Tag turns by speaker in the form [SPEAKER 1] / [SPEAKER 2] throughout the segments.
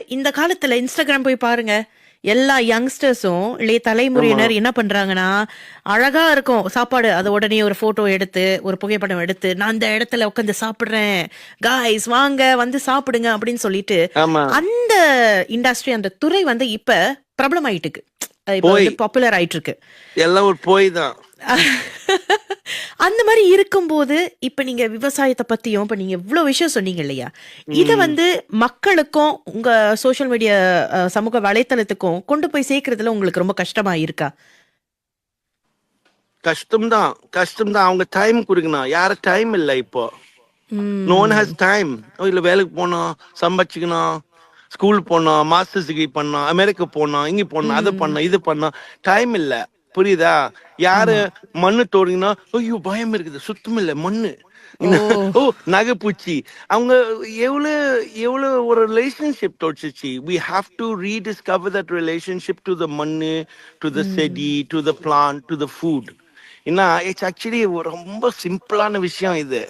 [SPEAKER 1] இந்த காலத்துல Instagram போய் பாருங்க. எல்லா யங்ஸ்டர்ஸும் இளைய
[SPEAKER 2] ஆமா.
[SPEAKER 1] தலைமுறையினர் என்ன பண்றாங்கன்னா, அழகா இருக்கும் சாப்பாடு. அத உடனே ஒரு ஃபோட்டோ எடுத்து, ஒரு புகைப்படம் எடுத்து, "நான் இந்த இடத்துல உட்காந்து சாப்பிடுறேன். காய்ஸ் வாங்க வந்து சாப்பிடுங்க" அப்படின்னு சொல்லிட்டு,
[SPEAKER 2] ஆமா.
[SPEAKER 1] அந்த இண்டஸ்ட்ரி அந்த துறை வந்து இப்ப பிரபலமாயிட்டு இருக்கு. இப்ப
[SPEAKER 2] போய்.
[SPEAKER 1] வந்து பாப்புலர் ஆயிட்டு இருக்கு.
[SPEAKER 2] எல்லாம் ஒரு போய் தான்.
[SPEAKER 1] அந்த மாரி இருக்கும்போது, இப்ப நீங்க விவசாயத்த பத்தியும், இப்ப நீங்க இவ்ளோ விஷயம் சொன்னீங்க இல்லையா? இத
[SPEAKER 2] ம்.
[SPEAKER 1] வந்து மக்களுக்கும், உங்க சோஷியல் மீடியா சமூக வலைத்தளத்துக்கும் கொண்டு போய் சேர்க்கிறதுல உங்களுக்கு ரொம்ப கஷ்டமா இருக்கா?
[SPEAKER 2] கஷ்டம் தான். கஷ்டம் தான். அவங்க டைம் குடுக்கணும். யாரும் டைம் இல்ல இப்போ. நோ ஒன்
[SPEAKER 1] ம்.
[SPEAKER 2] Has time. இல்ல வேலைக்கு போணும், சம்பாதிச்சுக்கணும், ஸ்கூல் போணும், மாஸ்டர்ஸ் டிகிரி பண்ணணும், அமெரிக்கா போணும், இங்க போணும், அது
[SPEAKER 1] ம்.
[SPEAKER 2] பண்ணணும், இது பண்ணணும். டைம் இல்ல. புரியுதா? யாரு
[SPEAKER 1] ஆமா.
[SPEAKER 2] மண்ணு தோடுங்கன்னா, ஐயோ பயம் இருக்குது. சுத்தம் இல்ல மண்ணு.
[SPEAKER 1] ஓ!
[SPEAKER 2] ஓ நகைப்பூச்சி. அவங்க எவ்வளவு எவ்வளவு ஒரு relationship தோற்றுச்சு. We have to rediscover that relationship to the மண்ணு, to the செடி,
[SPEAKER 1] ம்.
[SPEAKER 2] to the plant, to the food. ஏன்னா இட்ஸ் ஆக்சுவலி ரொம்ப சிம்பிளான விஷயம் இது.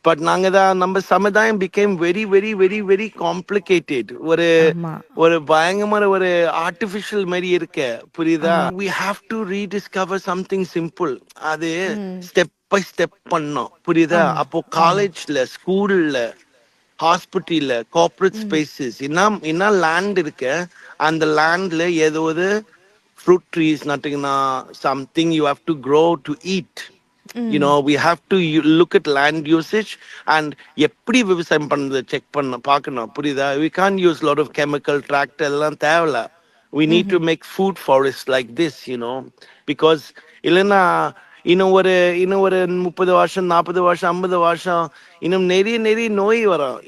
[SPEAKER 2] பட் நாங்க தான் நம்ம சமுதாயம் became very very very very complicated. ஒரு
[SPEAKER 1] ஆமா.
[SPEAKER 2] ஒரு பயங்கரமான ஒரு ஆர்டிஃபிஷியல் மாதிரி இருக்கு. புரியுதா?
[SPEAKER 1] ஆமா.
[SPEAKER 2] We have to rediscover something simple. அது
[SPEAKER 1] ம்.
[SPEAKER 2] ஸ்டெப் பை ஸ்டெப் பண்ணோம். புரியுதா?
[SPEAKER 1] ஆமா.
[SPEAKER 2] அப்போ
[SPEAKER 1] ஆமா.
[SPEAKER 2] காலேஜ்ல, ஸ்கூல்ல, ஹாஸ்பிட்டல்ல, கார்ப்பரேட்
[SPEAKER 1] ம்.
[SPEAKER 2] ஸ்பேசஸ் என்ன லேண்ட் இருக்கு, அந்த லேண்ட்ல ஏதோ ஒரு fruit trees நட்டீங்கன்னா something you have to grow to eat.
[SPEAKER 1] ம்.
[SPEAKER 2] We have to look at land usage and எப்படி விவசாயம் பண்றது செக் பண்ண பார்க்கணும். புரியுதா? We can't use a lot of chemical tractor எல்லாம் தேவையில்ல. We need to
[SPEAKER 1] ம்ஹ்ம்.
[SPEAKER 2] make food forests like this. Because இல்லைன்னா இன்னும் ஒரு 30 வருஷம் 40 வருஷம் 50 வருஷம் இன்னும் நிறைய நிறைய நோய் வரும்.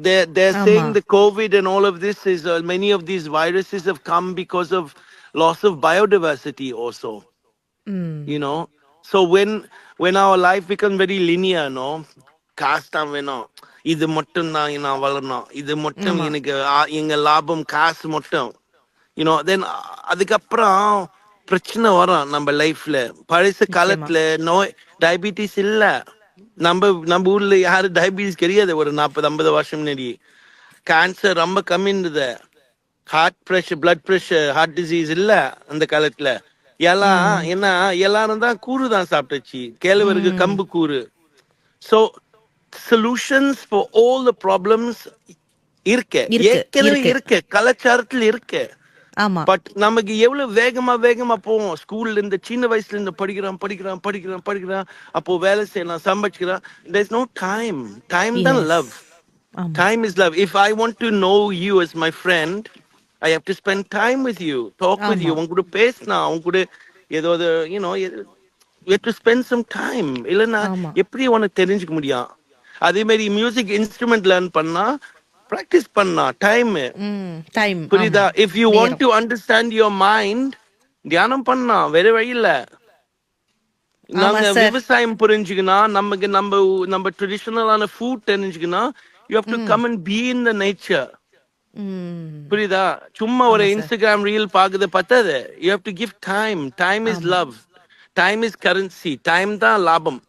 [SPEAKER 2] They're
[SPEAKER 1] ஆமா.
[SPEAKER 2] saying the COVID and all of this is many of these viruses have come because of loss of biodiversity also.
[SPEAKER 1] ம்.
[SPEAKER 2] you know so when our life becomes very linear. காசு தான் வேணும், இது மட்டும் தான் நான் வளரணும், இது மட்டும்
[SPEAKER 1] ஆமா.
[SPEAKER 2] எனக்கு எங்க லாபம் காசு மட்டும். தென் அதுக்கப்புறம் பிரச்சனை வரும் நம்ம லைஃப்ல. பழைய
[SPEAKER 1] நிச்சயமா.
[SPEAKER 2] காலத்துல நோய் டயபிட்டிஸ் இல்ல. நம்ம ஊர்ல யாரு டயபிட்டிஸ் கிடையாது. ஒரு 40 50 வருஷம் முன்னாடி கேன்சர் ரொம்ப கம்மி இருந்தது. Heart pressure, blood pressure, heart disease இல்ல அந்த காலத்துல. எல்லாம்
[SPEAKER 1] ம்.
[SPEAKER 2] என்ன, எல்லாரும் தான் கூறு தான் சாப்பிட்டுச்சு. கேழ்வரகு,
[SPEAKER 1] ம்.
[SPEAKER 2] கம்பு கூறு. So solutions for all the problems இருக்கு,
[SPEAKER 1] இருக்கு,
[SPEAKER 2] ஏற்கனவே
[SPEAKER 1] இருக்கு.
[SPEAKER 2] இருக்கு, கலாச்சாரத்துல இருக்கு.
[SPEAKER 1] ஆமா.
[SPEAKER 2] பட் நமக்கு எவ்வளவு வேகமா வேகமா போவோம். ஸ்கூல்ல இருந்து சின்ன வயசுல இருந்து படிக்கிறான். அப்போ வேலை செய்யலாம், சம்பாதிக்கிறான். there is no time. Time தான்
[SPEAKER 1] எஸ்.
[SPEAKER 2] லவ்.
[SPEAKER 1] ஆமா.
[SPEAKER 2] Time is love. If I want to know you as my friend, I have to spend time with you, talk with you.
[SPEAKER 1] ஆமா.
[SPEAKER 2] உன் கூட பேசினா, உன் கூட ஏதாவது you have to spend some time. இல்லைன்னா
[SPEAKER 1] ஆமா.
[SPEAKER 2] எப்படி உனக்கு தெரிஞ்சுக்க முடியும்? அதே மாதிரி மியூசிக் இன்ஸ்ட்ருமெண்ட் லேர்ன் பண்ணா, ப்ராக்டிஸ் பண்ணா டைம்.
[SPEAKER 1] ம். டைம். ஆமா.
[SPEAKER 2] புரியுதா? If you want
[SPEAKER 1] நேரம்.
[SPEAKER 2] to understand your mind, தியானம் பண்ணா வேற வழி இல்ல.
[SPEAKER 1] ஆமா
[SPEAKER 2] நாங்க
[SPEAKER 1] சார்.
[SPEAKER 2] விவசாயம் புரிஞ்சுக்கணும், நமக்கு நம்ம ட்ரெடிஷனலான ஃபுட் தெரிஞ்சுக்கணும். You have to
[SPEAKER 1] ம்.
[SPEAKER 2] come and be in the nature.
[SPEAKER 1] ம்.
[SPEAKER 2] புரியுதா? சும்மா ஒரு
[SPEAKER 1] ஆமா சார்.
[SPEAKER 2] இன்ஸ்டாகிராம் ரீல் பாக்குறது பத்தாது. You have to give time. Time is
[SPEAKER 1] ஆமா.
[SPEAKER 2] love. Time is currency. Time தான் லாபம்.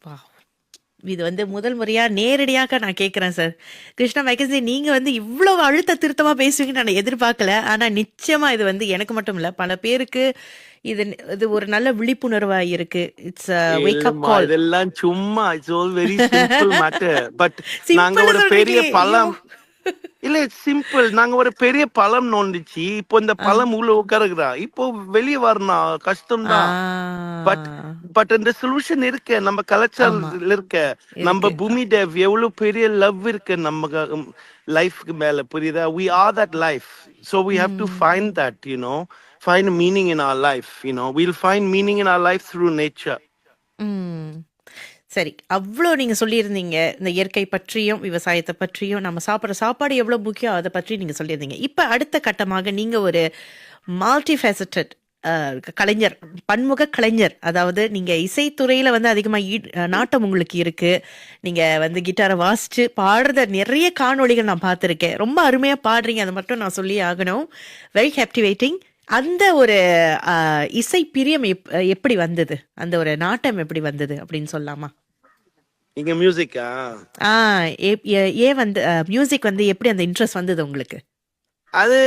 [SPEAKER 1] வாவ்! இது வந்து முதல் முறையா நேரடியாக நான் கேட்கிறேன் சார். கிருஷ்ணா மெக்கன்சி நீங்க வந்து இவ்வளவு அழுத்த திருத்தமா பேசுவீங்கன்னு நான் எதிர்பார்க்கல. ஆனா நிச்சயமா இது வந்து எனக்கு மட்டும் இல்ல, பல பேருக்கு இது இது ஒரு நல்ல விழிப்புணர்வா இருக்கு. இட்ஸ் a wake up
[SPEAKER 2] இல்லம்மா,
[SPEAKER 1] call.
[SPEAKER 2] இதெல்லாம் சும்மா it's all very simple matter. But நாங்க
[SPEAKER 1] சிம்பிள்னு
[SPEAKER 2] ஒரு பெரிய
[SPEAKER 1] சொல்றீங்களே! ஐயோ!
[SPEAKER 2] பழம். இல்ல இட்ஸ் சிம்பிள். நாங்க ஒரு பெரிய பழம் நோண்டுச்சு. இப்போ இந்த
[SPEAKER 1] ஆ.
[SPEAKER 2] பழம் உள்ள உட்காருக்குறா. இப்போ வெளியே வரணும் கஷ்டம்
[SPEAKER 1] ஆ.
[SPEAKER 2] தான். பட் பட் இந்த சொல்யூஷன் இருக்கு. நம்ம
[SPEAKER 1] ஆமா.
[SPEAKER 2] கலாச்சாரத்துல இருக்கு. நம்ம
[SPEAKER 1] இருக்கு.
[SPEAKER 2] பூமி தேவ் எவ்வளவு பெரிய லவ் இருக்கு நம்ம லைஃப்க்கு மேல. புரியுதா? We are that life. So we have to
[SPEAKER 1] ம்.
[SPEAKER 2] find that. Find meaning in our life. We'll find meaning in our life through nature.
[SPEAKER 1] ம். சரி. அவ்ளோ நீங்க சொல்லியிருந்தீங்க. இந்த இயற்கை பற்றியும், விவசாயத்த பற்றியும், நம்ம சாப்பிடுற சாப்பாடு எவ்ளோ முக்கியம் அத பற்றி நீங்க சொல்லியிருந்தீங்க. இப்ப அடுத்த கட்டமாக நீங்க ஒரு மல்டி ஃபேசட்டட் கலைஞர், பன்முக கலைஞர். அதாவது நீங்க இசைத்துறையில வந்து அதிகமா நாட்டம் உங்களுக்கு இருக்கு. நீங்க வந்து கிட்டார வாசிச்சு பாடுறத நிறைய காணொளிகள் நான் பார்த்துருக்கேன். ரொம்ப அருமையா பாடுறீங்க. அத மட்டும் நான் சொல்லியே ஆகணும். Very captivating. அந்த ஒரு இசை பிரியம் எப்படி வந்தது? அந்த ஒரு நாட்டம் எப்படி வந்தது அப்படின்னு சொல்லலாமா?
[SPEAKER 2] இங்க மியூசிக்கா?
[SPEAKER 1] ஆ ஏன் வந்து மியூசிக் வந்து எப்படி அந்த இன்ட்ரெஸ்ட் வந்தது உங்களுக்கு?
[SPEAKER 2] அது